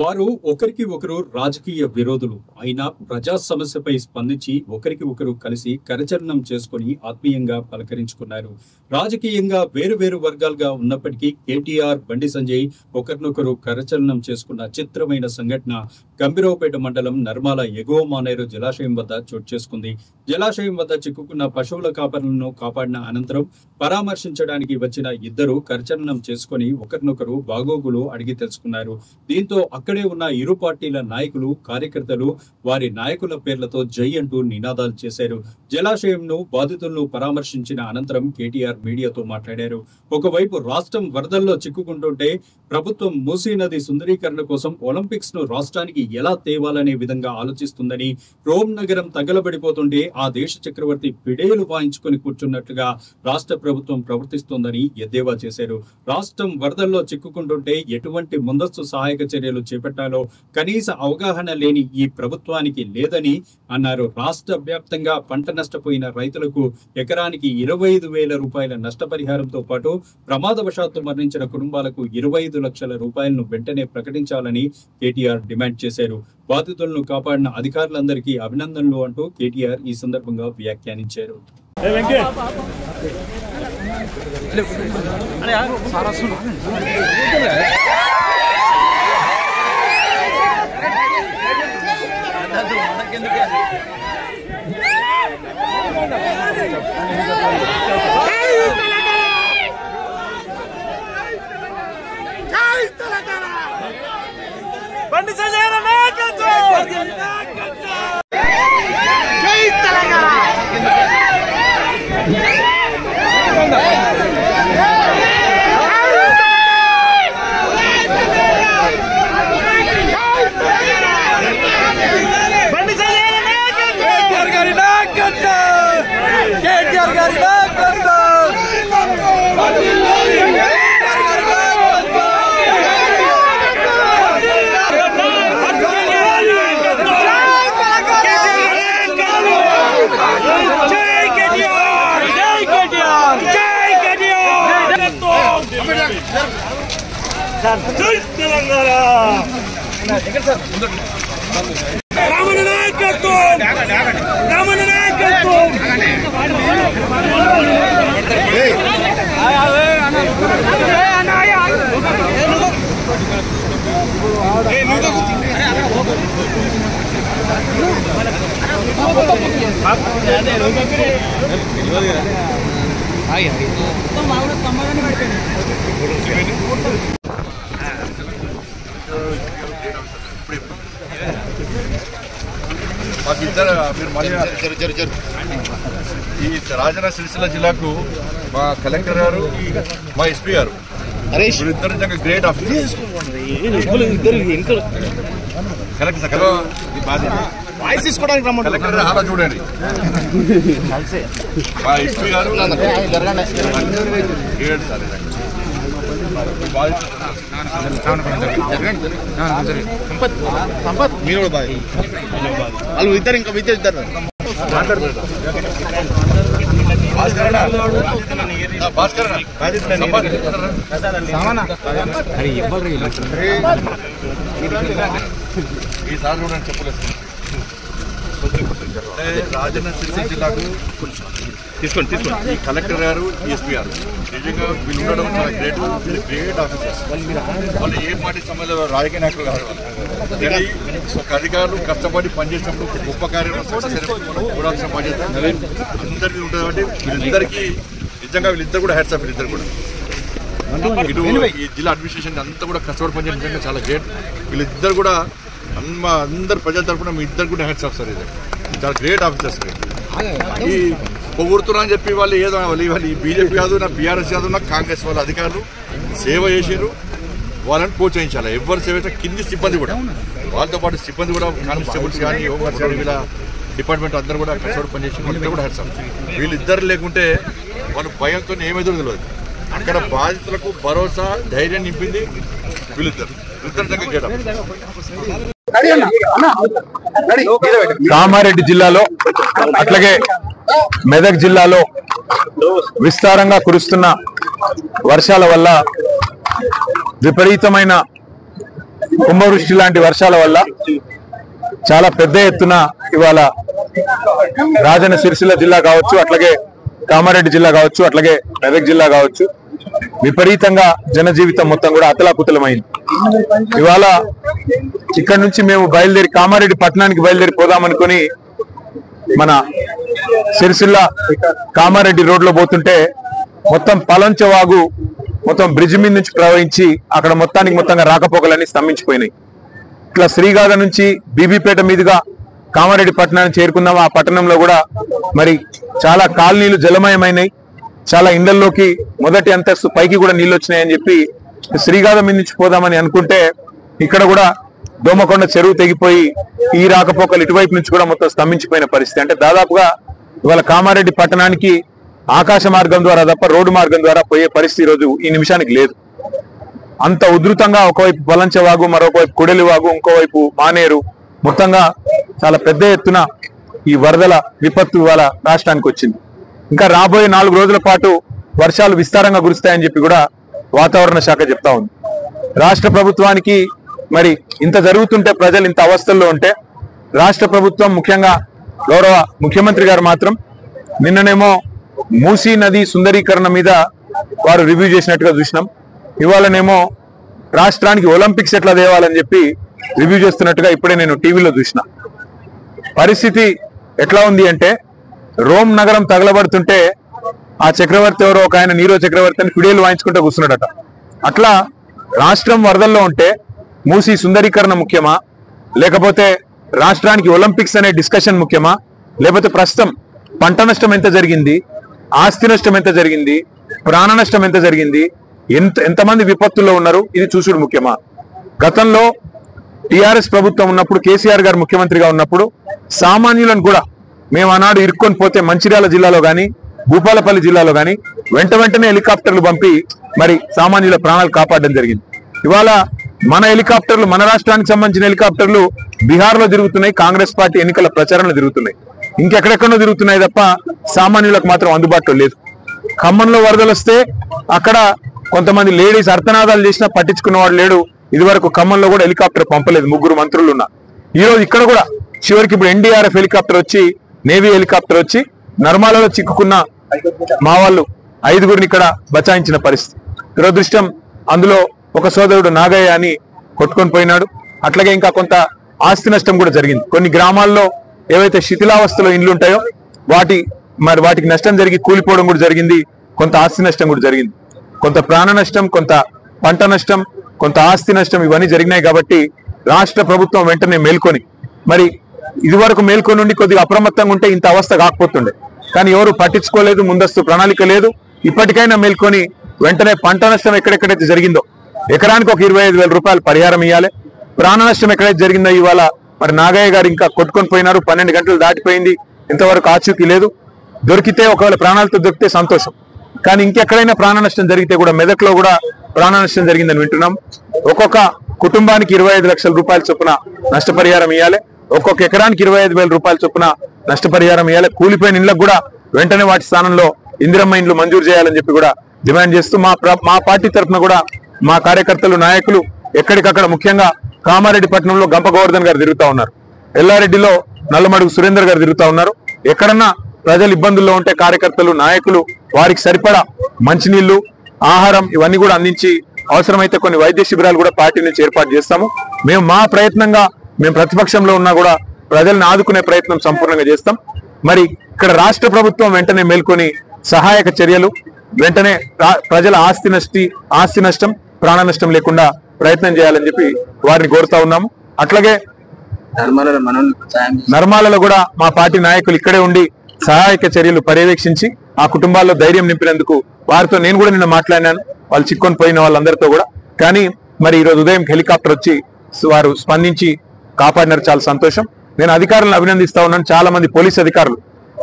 వారు ఒకరికి ఒకరు రాజకీయ విరోధులు అయినా ప్రజా సమస్యపై స్పందించి ఒకరికి ఒకరు కలిసి కరచలనం చేసుకుని ఆత్మీయంగా పలకరించుకున్నారు. రాజకీయంగా వేరు వర్గాలుగా ఉన్నప్పటికీ కేటీఆర్, బండి సంజయ్ ఒకరినొకరు కరచలనం చేసుకున్న చిత్రమైన సంఘటన గంభీరావుపేట మండలం నర్మాల ఎగువ మానేరు జలాశయం వద్ద చోటు చేసుకుంది. జలాశయం వద్ద చిక్కుకున్న పశువుల కాపరులను కాపాడిన అనంతరం పరామర్శించడానికి వచ్చిన ఇద్దరు కరచలనం చేసుకుని ఒకరినొకరు బాగోగులు అడిగి తెలుసుకున్నారు. దీంతో అక్కడే ఉన్న ఇరు పార్టీల నాయకులు, కార్యకర్తలు వారి నాయకుల పేర్లతో జై అంటూ నినాదాలు చేశారు. జలాశయంను బాధితులను పరామర్శించిన అనంతరం కేటీఆర్ మీడియాతో మాట్లాడారు. ఒకవైపు రాష్ట్రం వరదల్లో చిక్కుకుంటుంటే ప్రభుత్వం మూసీ నది సుందరీకరణ కోసం ఒలింపిక్స్ ను రాష్ట్రానికి ఎలా తేవాలనే విధంగా ఆలోచిస్తుందని, రోమ్ నగరం తగలబడిపోతుంటే ఆ దేశ చక్రవర్తి పిడేలు వాయించుకొని కూర్చున్నట్లుగా రాష్ట్ర ప్రభుత్వం ప్రవర్తిస్తోందని ఎద్దేవా చేశారు. రాష్ట్రం వరదల్లో చిక్కుకుంటుంటే ఎటువంటి ముందస్తు సహాయక చర్యలు చేపట్టాలో కనీస అవగాహన లేని ఈ ప్రభుత్వానికి లేదని అన్నారు. రాష్ట్ర వ్యాప్తంగా పంట నష్టపోయిన రైతులకు ఎకరానికి 25,000 రూపాయల నష్టపరిహారంతో పాటు ప్రమాదవశాత్తు మరణించిన కుటుంబాలకు 25 లక్షల రూపాయలను వెంటనే ప్రకటించాలని కేటీఆర్ డిమాండ్ చేశారు. బాధితులను కాపాడిన అధికారులందరికీ అభినందనలు అంటూ కేటీఆర్ ఈ సందర్భంగా వ్యాఖ్యానించారు. బండి సంజయ్ నాయకత్వం, జై తెలంగాణ. బండి సంజయ్ నాయకత్వం, కేటీఆర్ గారి నాయకత్వం, కేటీఆర్ గారి నాయకత్వం. రామన్న నాయకత్వం, రామన్న నాయకత్వం. ఈ రాజన్న సిరిసిల్ల జిల్లాకు మా కలెక్టర్ గారు, మా ఎస్పీ గారు ఇద్దరు నిజంగా గ్రేట్ ఆఫీసర్. కలెక్టర్ అలా చూడండి, మా ఎస్పీ గారు గ్రేట్ సార్. మీరు వాళ్ళు ఇద్దరు ఇంకా ఇద్దరు ఈసారి చూడండి చెప్పలేదు. రాజన్న సిరిసిల్ల జిల్లాకు తీసుకోండి ఈ కలెక్టర్ గారు, ఎస్పీ గారు నిజంగా వీళ్ళు ఉండడం చాలా గ్రేట్ ఆఫీసర్స్. వాళ్ళు ఏ పార్టీ సమయంలో రాజకీయ నాయకులు కాదు. ఒక అధికారులు కష్టపడి పనిచేసినప్పుడు ఒక గొప్ప కార్యం చూడాల్సిన బాధ్యత అందరికీ ఉంటుంది. కాబట్టి వీళ్ళిద్దరికీ నిజంగా వీళ్ళిద్దరు కూడా హ్యాట్స్ ఆఫ్. వీళ్ళిద్దరు కూడా ఇటు ఈ జిల్లా అడ్మినిస్ట్రేషన్ అంతా కూడా కష్టపడి పనిచేయడం నిజంగా చాలా గ్రేట్. వీళ్ళిద్దరు కూడా అందరు ప్రజల తరఫున మీ ఇద్దరు కూడా హ్యాట్స్ ఆఫ్ సార్. ఇది చాలా గ్రేట్ ఆఫీసర్స్. ఈ పొగుడుతున్నా అని చెప్పి వాళ్ళు ఏదో వాళ్ళు బీజేపీ కాదు, నా బీఆర్ఎస్ కాదు, నా కాంగ్రెస్ వాళ్ళ అధికారులు సేవ చేసారు. వాళ్ళని ప్రోత్సహించాలి. ఎవరు సేవ చేస్తే కింది సిబ్బంది కూడా, వాళ్ళతో పాటు సిబ్బంది కూడా, కానిస్టేబుల్స్ కానీ, హోంగార్డ్స్ కానీ, వీళ్ళ డిపార్ట్మెంట్ అందరూ కూడా కష్టపడి పనిచేసి వాళ్ళిద్దరు కూడా హ్యాట్స్ ఆఫ్. వీళ్ళిద్దరు లేకుంటే వాళ్ళు భయంతో ఏమెదురు తెలియదు. అక్కడ బాధితులకు భరోసా, ధైర్యం నింపింది వీళ్ళిద్దరు. కామారెడ్డి జిల్లాలో అట్లాగే మెదక్ జిల్లాలో విస్తారంగా కురుస్తున్న వర్షాల వల్ల విపరీతమైన కుంభవృష్టి లాంటి వర్షాల వల్ల చాలా పెద్ద ఎత్తున ఇవాళ రాజన్న సిరిసిల్ల జిల్లా కావచ్చు, అట్లాగే కామారెడ్డి జిల్లా కావచ్చు, అట్లాగే మెదక్ జిల్లా కావచ్చు, విపరీతంగా జనజీవితం మొత్తం కూడా అతలాకుతలమైంది. ఇవాళ ఇక్కడ నుంచి మేము బయలుదేరి కామారెడ్డి పట్టణానికి బయలుదేరి పోదామనుకుని మన సిరిసిల్ల కామారెడ్డి రోడ్ లో పోతుంటే మొత్తం పలంచవాగు మొత్తం బ్రిడ్జ్ మీద నుంచి ప్రవహించి అక్కడ మొత్తంగా రాకపోకలన్నీ స్తంభించిపోయినాయి. ఇట్లా శ్రీగాధ నుంచి బీబీపేట మీదుగా కామారెడ్డి పట్టణానికి చేరుకుందాం. ఆ పట్టణంలో కూడా మరి చాలా కాలనీలు జలమయమైనాయి. చాలా ఇండ్లలోకి మొదటి అంతస్తు పైకి కూడా నీళ్ళు వచ్చినాయని చెప్పి శ్రీగాధ మీద నుంచి పోదామని అనుకుంటే ఇక్కడ కూడా దోమకొండ చెరువు తెగిపోయి ఈ రాకపోకలు ఇటువైపు నుంచి కూడా మొత్తం స్తంభించిపోయిన పరిస్థితి. అంటే దాదాపుగా ఇవాళ కామారెడ్డి పట్టణానికి ఆకాశ మార్గం ద్వారా తప్ప రోడ్డు మార్గం ద్వారా పోయే పరిస్థితి రోజు ఈ నిమిషానికి లేదు. అంత ఉధృతంగా ఒకవైపు పలంచవాగు, మరొకవైపు కుడలివాగు, ఇంకోవైపు మానేరు, మొత్తంగా చాలా పెద్ద ఎత్తున ఈ వరదల విపత్తు ఇవాళ రాష్ట్రానికి వచ్చింది. ఇంకా రాబోయే 4 రోజుల పాటు వర్షాలు విస్తారంగా కురుస్తాయని చెప్పి కూడా వాతావరణ శాఖ చెప్తా ఉంది. రాష్ట్ర ప్రభుత్వానికి మరి ఇంత జరుగుతుంటే, ప్రజలు ఇంత అవస్థల్లో ఉంటే, రాష్ట్ర ప్రభుత్వం ముఖ్యంగా గౌరవ ముఖ్యమంత్రి గారు మాత్రం నిన్ననేమో మూసీ నది సుందరీకరణ మీద వారు రివ్యూ చేసినట్టుగా చూసినాం. ఇవాళనేమో రాష్ట్రానికి ఒలింపిక్స్ ఎట్లా తేవాలని చెప్పి రివ్యూ చేస్తున్నట్టుగా ఇప్పుడే నేను టీవీలో చూసిన. పరిస్థితి ఎట్లా ఉంది అంటే, రోమ్ నగరం తగలబడుతుంటే ఆ చక్రవర్తి ఎవరో ఒక ఆయన నీరో చక్రవర్తి అని ఫిడేలు వాయించుకుంటూ కూర్చున్నాడట. అట్లా రాష్ట్రం వరదల్లో ఉంటే మూసీ సుందరీకరణ ముఖ్యమా, లేకపోతే రాష్ట్రానికి ఒలింపిక్స్ అనే డిస్కషన్ ముఖ్యమా, లేకపోతే ప్రస్తుతం పంట నష్టం ఎంత జరిగింది, ఆస్తి నష్టం ఎంత జరిగింది, ప్రాణ నష్టం ఎంత జరిగింది, ఎంతమంది విపత్తుల్లో ఉన్నారు, ఇది చూసుడు ముఖ్యమా? గతంలో టిఆర్ఎస్ ప్రభుత్వం ఉన్నప్పుడు, కేసీఆర్ గారు ముఖ్యమంత్రిగా ఉన్నప్పుడు సామాన్యులను కూడా మేము ఆనాడు ఇరుక్కొని పోతే మంచిర్యాల జిల్లాలో గాని, భూపాలపల్లి జిల్లాలో గాని వెంటనే హెలికాప్టర్లు పంపి మరి సామాన్యుల ప్రాణాలు కాపాడడం జరిగింది. ఇవాళ మన హెలికాప్టర్లు, మన రాష్ట్రానికి సంబంధించిన హెలికాప్టర్లు బీహార్ లో తిరుగుతున్నాయి, కాంగ్రెస్ పార్టీ ఎన్నికల ప్రచారంలో తిరుగుతున్నాయి, ఇంకెక్కడెక్కడో తిరుగుతున్నాయి తప్ప సామాన్యులకు మాత్రం అందుబాటులో లేదు. ఖమ్మంలో వరదలు వస్తే అక్కడ కొంతమంది లేడీస్ అర్థనాదాలు చేసినా పట్టించుకున్నవాడు లేడు. ఇదివరకు ఖమ్మంలో కూడా హెలికాప్టర్ పంపలేదు, 3 మంత్రులు ఉన్నా. ఈ రోజు ఇక్కడ కూడా చివరికి ఇప్పుడు ఎన్డీఆర్ఎఫ్ హెలికాప్టర్ వచ్చి, నేవీ హెలికాప్టర్ వచ్చి నర్మాలలో చిక్కుకున్న మా వాళ్ళు 5గురిని ఇక్కడ బచాయించిన పరిస్థితి. దురదృష్టం, అందులో ఒక సోదరుడు నాగయ్య అని కొట్టుకొని పోయినాడు. అట్లాగే ఇంకా కొంత ఆస్తి నష్టం కూడా జరిగింది. కొన్ని గ్రామాల్లో ఏవైతే శిథిలావస్థలో ఇండ్లు ఉంటాయో వాటికి నష్టం జరిగి కూలిపోవడం కూడా జరిగింది. కొంత ఆస్తి నష్టం కూడా జరిగింది. కొంత ప్రాణ నష్టం, కొంత పంట నష్టం, కొంత ఆస్తి నష్టం, ఇవన్నీ జరిగినాయి. కాబట్టి రాష్ట్ర ప్రభుత్వం వెంటనే మేల్కొని, మరి ఇదివరకు మేల్కొని ఉండి కొద్దిగా అప్రమత్తంగా ఉంటే ఇంత అవస్థ కాకపోతుండే. కానీ ఎవరు పట్టించుకోలేదు, ముందస్తు ప్రణాళిక లేదు. ఇప్పటికైనా మేల్కొని వెంటనే పంట నష్టం ఎక్కడెక్కడైతే జరిగిందో ఎకరానికి ఒక 25,000 రూపాయలు పరిహారం ఇవ్వాలి. ప్రాణ నష్టం ఎక్కడైతే జరిగిందో ఇవాళ మరి నాగయ్య గారు ఇంకా కొట్టుకొని పోయినారు, 12 గంటలు దాటిపోయింది, ఇంతవరకు ఆచూకీ లేదు. దొరికితే ఒకవేళ ప్రాణాలతో దొరికితే సంతోషం. కానీ ఇంకెక్కడైనా ప్రాణ నష్టం జరిగితే కూడా మెదక్లో కూడా ప్రాణ నష్టం జరిగిందని వింటున్నాం. ఒక్కొక్క కుటుంబానికి 25 లక్షల రూపాయల చొప్పున నష్టపరిహారం ఇవ్వాలి. ఒక్కొక్క ఎకరానికి 25,000 రూపాయల చొప్పున నష్టపరిహారం ఇవ్వాలి. కూలిపోయిన ఇళ్లకు కూడా వెంటనే వాటి స్థానంలో ఇందిరమ్మ ఇండ్లు మంజూరు చేయాలని చెప్పి కూడా డిమాండ్ చేస్తూ మా పార్టీ తరఫున కూడా మా కార్యకర్తలు, నాయకులు ఎక్కడికక్కడ ముఖ్యంగా కామారెడ్డి పట్టణంలో గంప గోవర్ధన్ గారు తిరుగుతా ఉన్నారు, ఎల్లారెడ్డిలో నల్లమడుగు సురేందర్ గారు తిరుగుతా ఉన్నారు. ఎక్కడన్నా ప్రజలు ఇబ్బందుల్లో ఉంటే కార్యకర్తలు, నాయకులు వారికి సరిపడా మంచినీళ్లు, ఆహారం ఇవన్నీ కూడా అందించి అవసరమైతే కొన్ని వైద్య శిబిరాలు కూడా పార్టీ నుంచి ఏర్పాటు చేస్తాము. మేము మా ప్రయత్నంగా, మేము ప్రతిపక్షంలో ఉన్నా కూడా ప్రజల్ని ఆదుకునే ప్రయత్నం సంపూర్ణంగా చేస్తాం. మరి ఇక్కడ రాష్ట్ర ప్రభుత్వం వెంటనే మేల్కొని సహాయక చర్యలు, వెంటనే ప్రజల ఆస్తి నష్టం, ప్రాణ నష్టం లేకుండా ప్రయత్నం చేయాలని చెప్పి వారిని కోరుతా ఉన్నాము. అట్లాగే నర్మాలలో కూడా మా పార్టీ నాయకులు ఇక్కడే ఉండి సహాయక చర్యలు పర్యవేక్షించి ఆ కుటుంబాల్లో ధైర్యం నింపినందుకు వారితో నేను కూడా నిన్న మాట్లాడినాను, వాళ్ళు చిక్కొని పోయిన వాళ్ళందరితో కూడా. కానీ మరి ఈరోజు ఉదయం హెలికాప్టర్ వచ్చి వారు స్పందించి కాపాడినారు, చాలా సంతోషం. నేను అధికారులను అభినందిస్తా ఉన్నాను. చాలా మంది పోలీస్ అధికారులు,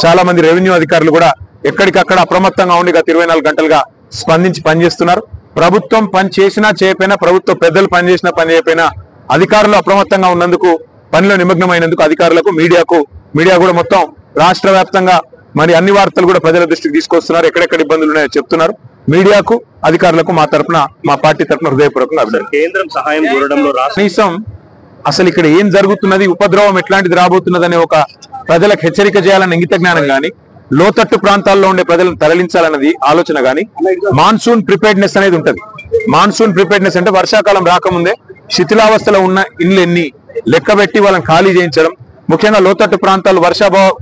చాలా మంది రెవెన్యూ అధికారులు కూడా ఎక్కడికక్కడ అప్రమత్తంగా ఉండి గత 24 గంటలుగా స్పందించి పనిచేస్తున్నారు. ప్రభుత్వం పని చేసినా చేయకపోయినా, ప్రభుత్వ పెద్దలు పనిచేసినా పని చేయకపోయినా అధికారులు అప్రమత్తంగా ఉన్నందుకు, పనిలో నిమగ్నమైనందుకు అధికారులకు, మీడియా కూడా మొత్తం రాష్ట్ర వ్యాప్తంగా మరి అన్ని వార్తలు కూడా ప్రజల దృష్టికి తీసుకొస్తున్నారు. ఎక్కడెక్కడ ఇబ్బందులు ఉన్నాయో చెప్తున్నారు. మీడియాకు అధికారులకు మా తరపున మా పార్టీ తరపున హృదయపూర్వకంగా అభినందనలు. కేంద్రం సహాయం కోరడంలో కనీసం అసలు ఇక్కడ ఏం జరుగుతున్నది, ఉపద్రవం ఎట్లాంటిది రాబోతున్నదనే ఒక ప్రజలకు హెచ్చరిక చేయాలన్న ఇంగిత జ్ఞానం గాని, లోతట్టు ప్రాంతాల్లో ఉండే ప్రజలను తరలించాలన్నది ఆలోచన గాని, మాన్సూన్ ప్రిపేర్డ్నెస్ అనేది ఉంటది. మాన్సూన్ ప్రిపేర్డ్నెస్ అంటే వర్షాకాలం రాకముందే శిథిలావస్థలో ఉన్న ఇళ్ళు ఎన్ని లెక్కబెట్టి వాళ్ళని ఖాళీ చేయించడం, ముఖ్యంగా లోతట్టు ప్రాంతాలు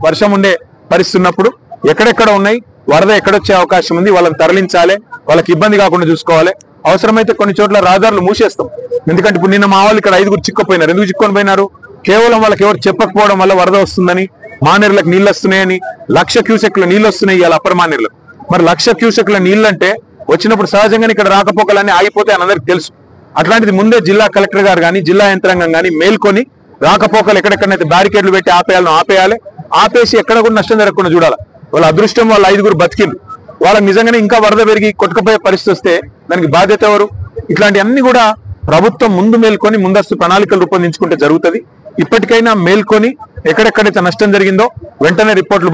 వర్షం ఉండే పరిస్థితి ఉన్నప్పుడు ఎక్కడెక్కడ ఉన్నాయి, వరద ఎక్కడొచ్చే అవకాశం ఉంది, వాళ్ళని తరలించాలి, వాళ్ళకి ఇబ్బంది కాకుండా చూసుకోవాలి. అవసరమైతే కొన్ని చోట్ల రహదారులు మూసేస్తాం. ఎందుకంటే ఇప్పుడు నిన్న మా వాళ్ళు ఇక్కడ 5 చిక్కుపోయినారు. ఎందుకు చిక్కుకొని పోయినారు? కేవలం వాళ్ళకి ఎవరు చెప్పకపోవడం వల్ల వరద వస్తుందని, మానేరులకు నీళ్ళు వస్తున్నాయని, 1,00,000 క్యూసెక్ల నీళ్ళు వస్తున్నాయి ఇవాళ అప్పర్ మానేరులకు. మరి 1,00,000 క్యూసెక్ల నీళ్ళు అంటే వచ్చినప్పుడు సహజంగానే ఇక్కడ రాకపోకలన్నీ ఆగిపోతాయి అని అందరికి తెలుసు. అట్లాంటిది ముందే జిల్లా కలెక్టర్ గారు కానీ జిల్లా యంత్రాంగం కానీ మేల్కొని రాకపోకలు ఎక్కడెక్కడైతే బ్యారికేడ్లు పెట్టి ఆపేయాలి, ఆపేసి ఎక్కడ కూడా నష్టం జరగకుండా చూడాలి. వాళ్ళ అదృష్టం వాళ్ళ 5 బతికింది. వాళ్ళకి నిజంగానే ఇంకా వరద పెరిగి కొట్టుకుపోయే పరిస్థితి వస్తే దానికి బాధ్యత ఎవరు? ఇట్లాంటివన్నీ కూడా ప్రభుత్వం ముందు మేల్కొని ముందస్తు ప్రణాళికలు రూపొందించుకుంటే జరుగుతుంది. ఇప్పటికైనా మేల్కొని ఎక్కడెక్కడైతే నష్టం జరిగిందో వెంటనే రిపోర్ట్లు